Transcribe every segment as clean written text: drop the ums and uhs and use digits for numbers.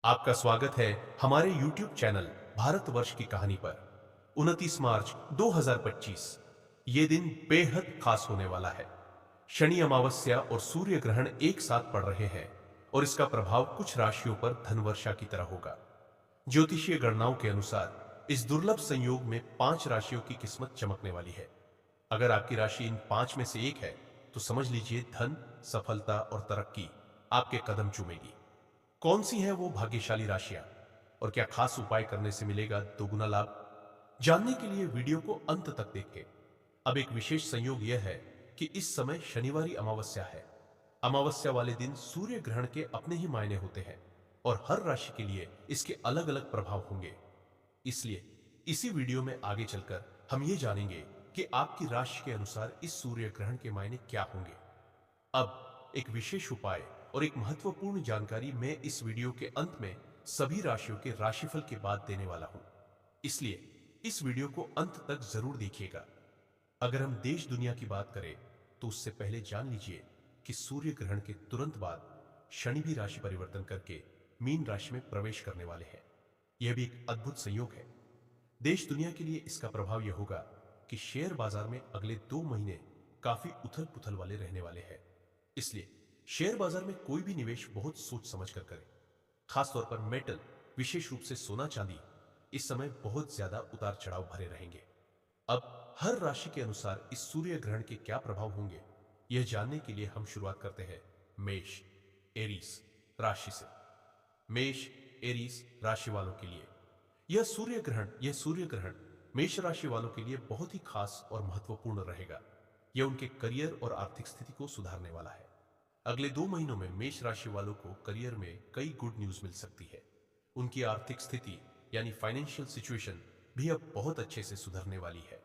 आपका स्वागत है हमारे YouTube चैनल भारतवर्ष की कहानी पर। 29 मार्च 2025 ये दिन बेहद खास होने वाला है। शनि अमावस्या और सूर्य ग्रहण एक साथ पड़ रहे हैं और इसका प्रभाव कुछ राशियों पर धनवर्षा की तरह होगा। ज्योतिषीय गणनाओं के अनुसार इस दुर्लभ संयोग में 5 राशियों की किस्मत चमकने वाली है। अगर आपकी राशि इन 5 में से एक है तो समझ लीजिए धन, सफलता और तरक्की आपके कदम चूमेगी। कौन सी हैं वो भाग्यशाली राशियां और क्या खास उपाय करने से मिलेगा दोगुना लाभ? जानने के लिए वीडियो को अंत तक देखें। अब एक विशेष संयोग यह है कि इस समय शनिवारी अमावस्या है। अमावस्या वाले दिन सूर्य ग्रहण के अपने ही मायने होते हैं और हर राशि के लिए इसके अलग अलग प्रभाव होंगे। इसलिए इसी वीडियो में आगे चलकर हम ये जानेंगे कि आपकी राशि के अनुसार इस सूर्य ग्रहण के मायने क्या होंगे। अब एक विशेष उपाय और एक महत्वपूर्ण जानकारी मैं इस वीडियो के अंत में सभी राशियों के राशिफल के बाद देने वाला हूं। इसलिए इस वीडियो को अंत तक जरूर देखिएगा। अगर हम देश दुनिया की बात करें तो उससे पहले जान लीजिए कि सूर्य ग्रहण के तुरंत बाद शनि भी राशि परिवर्तन करके मीन राशि में प्रवेश करने वाले हैं। यह भी एक अद्भुत संयोग है। देश दुनिया के लिए इसका प्रभाव यह होगा कि शेयर बाजार में अगले 2 महीने काफी उथल पुथल वाले रहने वाले हैं। इसलिए शेयर बाजार में कोई भी निवेश बहुत सोच समझ कर करें। खासतौर पर मेटल, विशेष रूप से सोना चांदी, इस समय बहुत ज्यादा उतार चढ़ाव भरे रहेंगे। अब हर राशि के अनुसार इस सूर्य ग्रहण के क्या प्रभाव होंगे, यह जानने के लिए हम शुरुआत करते हैं मेष एरीस राशि से। मेष एरीस राशि वालों के लिए यह सूर्य ग्रहण मेष राशि वालों के लिए बहुत ही खास और महत्वपूर्ण रहेगा। यह उनके करियर और आर्थिक स्थिति को सुधारने वाला है। अगले 2 महीनों में मेष राशि वालों को करियर में कई गुड न्यूज मिल सकती है। उनकी आर्थिक स्थिति यानी फाइनेंशियल सिचुएशन भी अब बहुत अच्छे से सुधरने वाली है।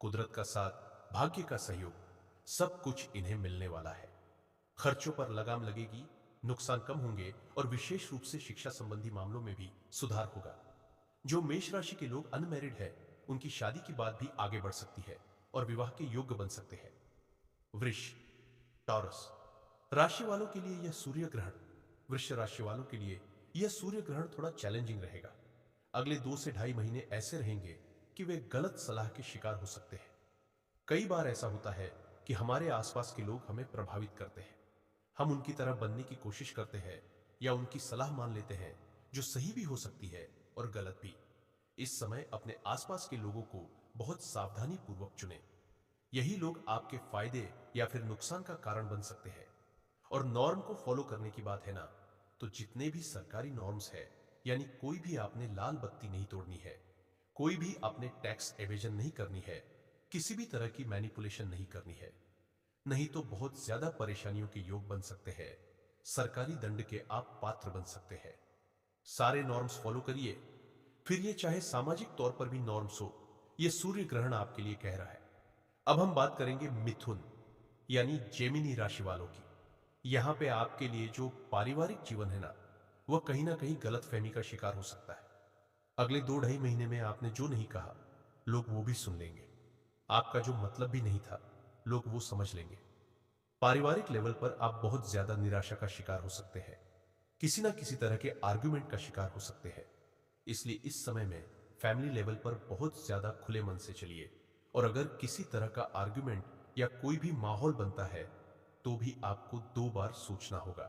कुदरत का साथ, भाग्य का सहयोग, सब कुछ इन्हें मिलने वाला है। खर्चों पर लगाम लगेगी, नुकसान कम होंगे और विशेष रूप से शिक्षा संबंधी मामलों में भी सुधार होगा। जो मेष राशि के लोग अनमैरिड है, उनकी शादी की बात भी आगे बढ़ सकती है और विवाह के योग्य बन सकते हैं। वृष टॉरस राशि वालों के लिए यह सूर्य ग्रहण वृष राशि वालों के लिए यह सूर्य ग्रहण थोड़ा चैलेंजिंग रहेगा। अगले 2 से ढाई महीने ऐसे रहेंगे कि वे गलत सलाह के शिकार हो सकते हैं। कई बार ऐसा होता है कि हमारे आसपास के लोग हमें प्रभावित करते हैं। हम उनकी तरह बनने की कोशिश करते हैं या उनकी सलाह मान लेते हैं, जो सही भी हो सकती है और गलत भी। इस समय अपने आसपास के लोगों को बहुत सावधानी पूर्वक चुनें। यही लोग आपके फायदे या फिर नुकसान का कारण बन सकते हैं। और नॉर्म को फॉलो करने की बात है ना, तो जितने भी सरकारी नॉर्म्स है, यानी कोई भी आपने लाल बत्ती नहीं तोड़नी है, कोई भी आपने टैक्स एवेजन नहीं करनी है, किसी भी तरह की मैनिपुलेशन नहीं करनी है, नहीं तो बहुत ज्यादा परेशानियों के योग बन सकते हैं। सरकारी दंड के आप पात्र बन सकते हैं। सारे नॉर्म्स फॉलो करिए, फिर ये चाहे सामाजिक तौर पर भी नॉर्म्स हो, ये सूर्य ग्रहण आपके लिए कह रहा है। अब हम बात करेंगे मिथुन यानी जेमिनी राशि वालों की। यहां पे आपके लिए जो पारिवारिक जीवन है ना, वह कहीं ना कहीं गलतफहमी का शिकार हो सकता है। अगले 2 ढाई महीने में आपने जो नहीं कहा, लोग वो भी सुन लेंगे। आपका जो मतलब भी नहीं था, लोग वो समझ लेंगे। पारिवारिक लेवल पर आप बहुत ज्यादा निराशा का शिकार हो सकते हैं। किसी ना किसी तरह के आर्ग्यूमेंट का शिकार हो सकते हैं। इसलिए इस समय में फैमिली लेवल पर बहुत ज्यादा खुले मन से चलिए। और अगर किसी तरह का आर्ग्यूमेंट या कोई भी माहौल बनता है तो भी आपको 2 बार सोचना होगा।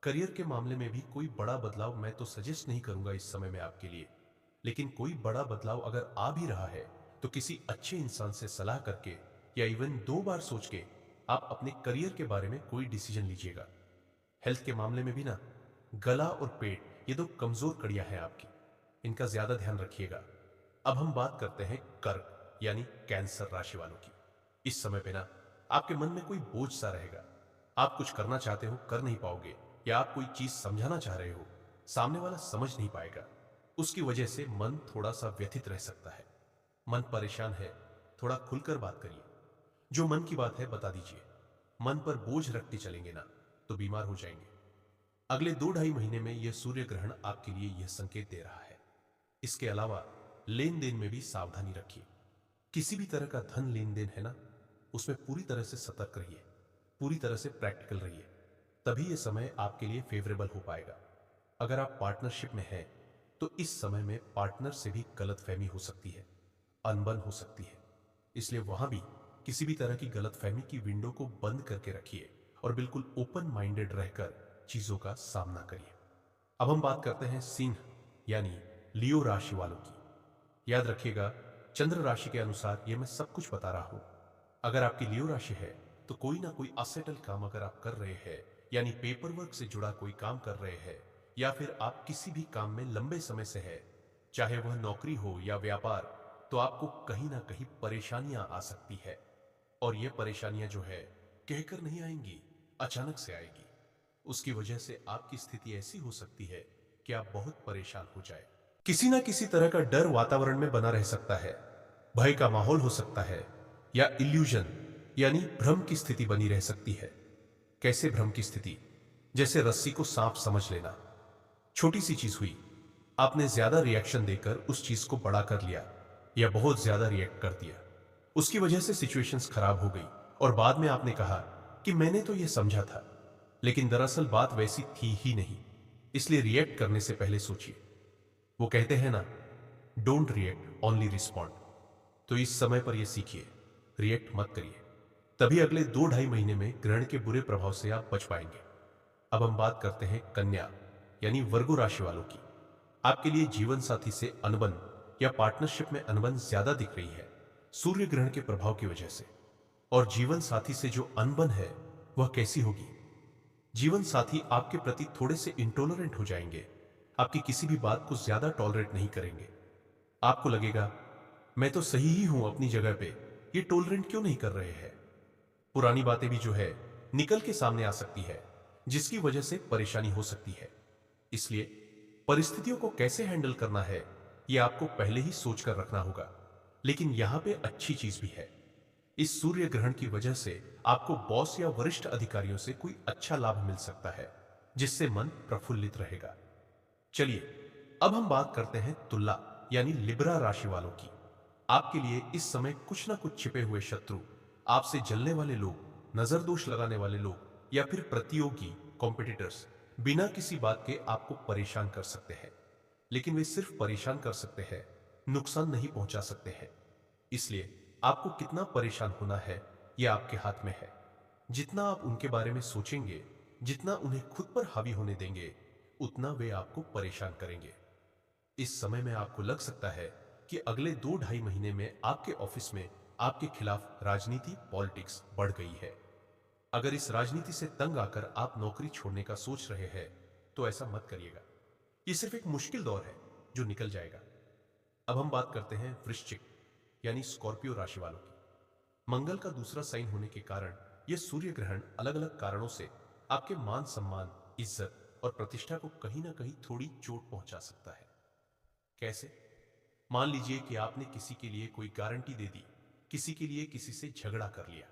करियर के मामले में भी कोई बड़ा बदलाव मैं तो सजेस्ट नहीं करूंगा इस समय में आपके लिए। लेकिन कोई बड़ा बदलाव अगर आ भी रहा है तो किसी अच्छे इंसान से सलाह करके या इवन 2 बार सोच के आप अपने करियर के बारे में कोई डिसीजन लीजिएगा। हेल्थ के मामले में भी ना, गला और पेट ये दो कमजोर कड़ियां हैं आपकी, इनका ज्यादा ध्यान रखिएगा। अब हम बात करते हैं कर्क यानी कैंसर राशि वालों की। इस समय पे ना आपके मन में कोई बोझ सा रहेगा। आप कुछ करना चाहते हो, कर नहीं पाओगे, या आप कोई चीज समझाना चाह रहे हो, सामने वाला समझ नहीं पाएगा। उसकी वजह से मन थोड़ा सा व्यथित रह सकता है। मन परेशान है, थोड़ा खुलकर बात करिए। जो मन की बात है बता दीजिए। मन पर बोझ रखते चलेंगे ना तो बीमार हो जाएंगे। अगले 2 ढाई महीने में यह सूर्य ग्रहण आपके लिए यह संकेत दे रहा है। इसके अलावा लेन देन में भी सावधानी रखिए। किसी भी तरह का धन लेन देन है ना, उसमें पूरी तरह से सतर्क रहिए, पूरी तरह से प्रैक्टिकल रहिए, तभी यह समय आपके लिए फेवरेबल हो पाएगा। अगर आप पार्टनरशिप में हैं तो इस समय में पार्टनर से भी गलतफहमी हो सकती है, अनबन हो सकती है। इसलिए वहां भी किसी भी तरह की गलतफहमी की विंडो को बंद करके रखिए और बिल्कुल ओपन माइंडेड रहकर चीजों का सामना करिए। अब हम बात करते हैं सिंह यानी लियो राशि वालों की। याद रखिएगा, चंद्र राशि के अनुसार यह मैं सब कुछ बता रहा हूं। अगर आपकी लियो राशि है तो कोई ना कोई असेटल काम अगर आप कर रहे हैं, यानी पेपर वर्क से जुड़ा कोई काम कर रहे हैं, या फिर आप किसी भी काम में लंबे समय से है, चाहे वह नौकरी हो या व्यापार, तो आपको कहीं ना कहीं परेशानियां आ सकती है। और यह परेशानियां जो है कहकर नहीं आएंगी, अचानक से आएगी। उसकी वजह से आपकी स्थिति ऐसी हो सकती है कि आप बहुत परेशान हो जाए। किसी ना किसी तरह का डर वातावरण में बना रह सकता है, भय का माहौल हो सकता है, या इल्यूजन यानी भ्रम की स्थिति बनी रह सकती है। कैसे भ्रम की स्थिति? जैसे रस्सी को सांप समझ लेना। छोटी सी चीज हुई, आपने ज्यादा रिएक्शन देकर उस चीज को बड़ा कर लिया या बहुत ज्यादा रिएक्ट कर दिया। उसकी वजह से सिचुएशंस खराब हो गई और बाद में आपने कहा कि मैंने तो यह समझा था, लेकिन दरअसल बात वैसी थी ही नहीं। इसलिए रिएक्ट करने से पहले सोचिए। वो कहते हैं ना, डोंट रिएक्ट ओनली रिस्पॉन्ड। तो इस समय पर यह सीखिए, रिएक्ट मत करिए। तभी अगले 2-2.5 महीने में ग्रहण के बुरे प्रभाव से आप बच पाएंगे। अब हम बात करते हैं कन्या यानी वर्गो राशि वालों की। आपके लिए जीवन साथी से अनबन या पार्टनरशिप में अनबन ज्यादा दिख रही है सूर्य ग्रहण के प्रभाव की वजह से। और जीवन साथी से जो अनबन है वह कैसी होगी? जीवन साथी आपके प्रति थोड़े से इंटॉलरेंट हो जाएंगे, आपकी किसी भी बात को ज्यादा टॉलरेट नहीं करेंगे। आपको लगेगा मैं तो सही ही हूं अपनी जगह पे, ये टॉलरेंट क्यों नहीं कर रहे हैं। पुरानी बातें भी जो है निकल के सामने आ सकती है, जिसकी वजह से परेशानी हो सकती है। इसलिए परिस्थितियों को कैसे हैंडल करना है यह आपको पहले ही सोचकर रखना होगा। लेकिन यहां पे अच्छी चीज भी है, इस सूर्य ग्रहण की वजह से आपको बॉस या वरिष्ठ अधिकारियों से कोई अच्छा लाभ मिल सकता है, जिससे मन प्रफुल्लित रहेगा। चलिए अब हम बात करते हैं तुला यानी लिब्रा राशि वालों की। आपके लिए इस समय कुछ ना कुछ छिपे हुए शत्रु, आपसे जलने वाले लोग, नजर दोष लगाने वाले लोग, या फिर प्रतियोगी कॉम्पिटिटर्स बिना किसी बात के आपको परेशान कर सकते हैं। लेकिन वे सिर्फ परेशान कर सकते हैं, नुकसान नहीं पहुंचा सकते हैं। इसलिए आपको कितना परेशान होना है यह आपके हाथ में है। जितना आप उनके बारे में सोचेंगे, जितना उन्हें खुद पर हावी होने देंगे, उतना वे आपको परेशान करेंगे। इस समय में आपको लग सकता है कि अगले 2-2.5 महीने में आपके ऑफिस में आपके खिलाफ राजनीति पॉलिटिक्स बढ़ गई है। अगर इस राजनीति से तंग आकर आप नौकरी छोड़ने का सोच रहे हैं तो ऐसा मत करिएगा। यह सिर्फ एक मुश्किल दौर है जो निकल जाएगा। अब हम बात करते हैं वृश्चिक यानी स्कॉर्पियो राशि वालों की। मंगल का दूसरा साइन होने के कारण यह सूर्य ग्रहण अलग अलग कारणों से आपके मान सम्मान, इज्जत और प्रतिष्ठा को कहीं ना कहीं थोड़ी चोट पहुंचा सकता है। कैसे? मान लीजिए कि आपने किसी के लिए कोई गारंटी दे दी, किसी के लिए किसी से झगड़ा कर लिया।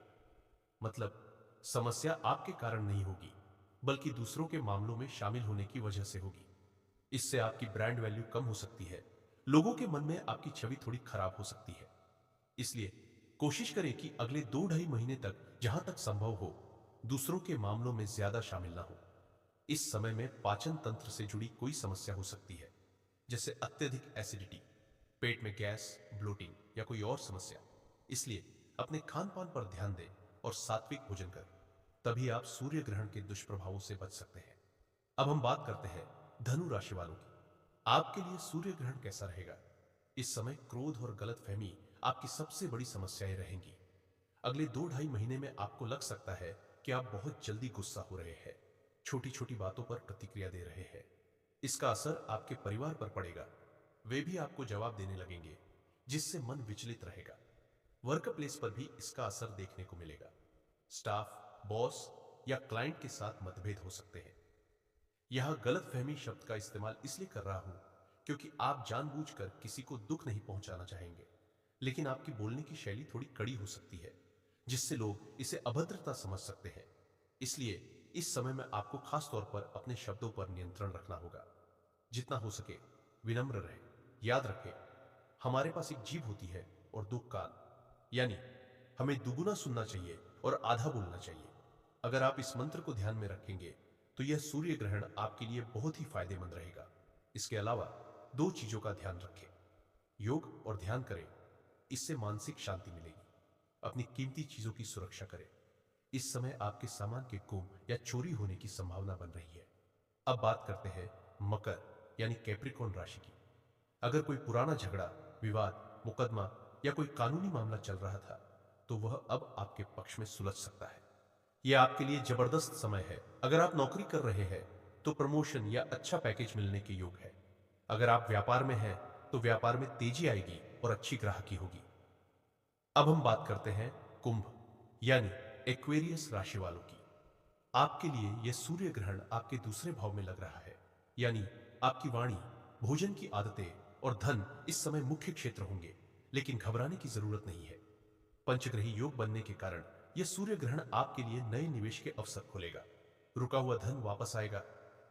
मतलब समस्या आपके कारण नहीं होगी, बल्कि दूसरों के मामलों में शामिल होने की वजह से होगी। इससे आपकी ब्रांड वैल्यू कम हो सकती है, लोगों के मन में आपकी छवि थोड़ी खराब हो सकती है। इसलिए कोशिश करें कि अगले 2-2.5 महीने तक जहां तक संभव हो दूसरों के मामलों में ज्यादा शामिल ना हो। इस समय में पाचन तंत्र से जुड़ी कोई समस्या हो सकती है, जैसे अत्यधिक एसिडिटी, पेट में गैस, ब्लोटिंग या कोई और समस्या। इसलिए अपने खान पान पर ध्यान दें और सात्विक भोजन करें, तभी आप सूर्य ग्रहण के दुष्प्रभावों से बच सकते हैं। अब हम बात करते हैं धनु राशि वालों की। आपके लिए सूर्य ग्रहण कैसा रहेगा? इस समय क्रोध और गलतफहमी आपकी सबसे बड़ी समस्याएं रहेंगी। अगले 2-2.5 महीने में आपको लग सकता है कि आप बहुत जल्दी गुस्सा हो रहे हैं, छोटी छोटी बातों पर प्रतिक्रिया दे रहे हैं। इसका असर आपके परिवार पर पड़ेगा, वे भी आपको जवाब देने लगेंगे, जिससे मन विचलित रहेगा। वर्क प्लेस पर भी इसका असर देखने को मिलेगा। स्टाफ, बॉस या क्लाइंट के साथ मतभेद हो सकते हैं। यह गलतफहमी शब्द का इस्तेमाल इसलिए कर रहा हूं क्योंकि आप जानबूझकर किसी को दुख नहीं पहुंचाना चाहेंगे, लेकिन आपकी बोलने की शैली थोड़ी कड़ी हो सकती है, जिससे लोग इसे अभद्रता समझ सकते हैं। इसलिए इस समय में आपको खास तौर पर अपने शब्दों पर नियंत्रण रखना होगा। जितना हो सके विनम्र रहें। याद रखें, हमारे पास एक जीभ होती है और दो कान, यानी हमें दुगुना सुनना चाहिए और आधा बोलना चाहिए। अगर आप इस मंत्र को ध्यान में रखेंगे तो तो यह सूर्य ग्रहण आपके लिए बहुत ही फायदेमंद रहेगा। इसके अलावा दो चीजों का ध्यान रखें, योग और ध्यान करें, इससे मानसिक शांति मिलेगी। अपनी कीमती चीजों की सुरक्षा करें, इस समय आपके सामान के गुम या चोरी होने की संभावना बन रही है। अब बात करते हैं मकर यानी कैप्रिकॉर्न राशि की। अगर कोई पुराना झगड़ा, विवाद, मुकदमा या कोई कानूनी मामला चल रहा था, तो वह अब आपके पक्ष में सुलझ सकता है। यह आपके लिए जबरदस्त समय है। अगर आप नौकरी कर रहे हैं तो प्रमोशन या अच्छा पैकेज मिलने के योग है। अगर आप व्यापार में हैं तो व्यापार में तेजी आएगी और अच्छी ग्राहकी होगी। अब हम बात करते हैं कुंभ यानी एक्वेरियस राशि वालों की। आपके लिए यह सूर्य ग्रहण आपके दूसरे भाव में लग रहा है, यानी आपकी वाणी, भोजन की आदतें और धन इस समय मुख्य क्षेत्र होंगे, लेकिन घबराने की जरूरत नहीं है। पंचग्रही योग बनने के कारण यह सूर्य ग्रहण आपके लिए नए निवेश के अवसर खोलेगा। रुका हुआ धन वापस आएगा।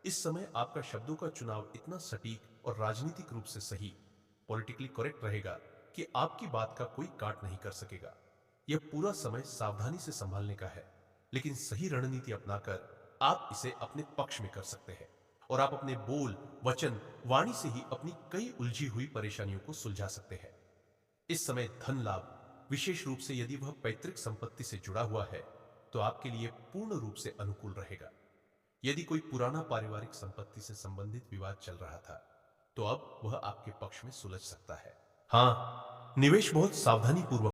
इस समय आपका शब्दों का चुनाव इतना सटीक और राजनीतिक रूप से सही, पॉलिटिकली करेक्ट रहेगा कि आपकी बात का कोई काट नहीं कर सकेगा। यह पूरा समय सावधानी से संभालने का है, लेकिन सही रणनीति अपनाकर आप इसे अपने पक्ष में कर सकते हैं और आप अपने बोल, वचन, वाणी से ही अपनी कई उलझी हुई परेशानियों को सुलझा सकते हैं। इस समय धन लाभ, विशेष रूप से यदि वह पैतृक संपत्ति से जुड़ा हुआ है, तो आपके लिए पूर्ण रूप से अनुकूल रहेगा। यदि कोई पुराना पारिवारिक संपत्ति से संबंधित विवाद चल रहा था, तो अब वह आपके पक्ष में सुलझ सकता है। हाँ, निवेश बहुत सावधानी पूर्वक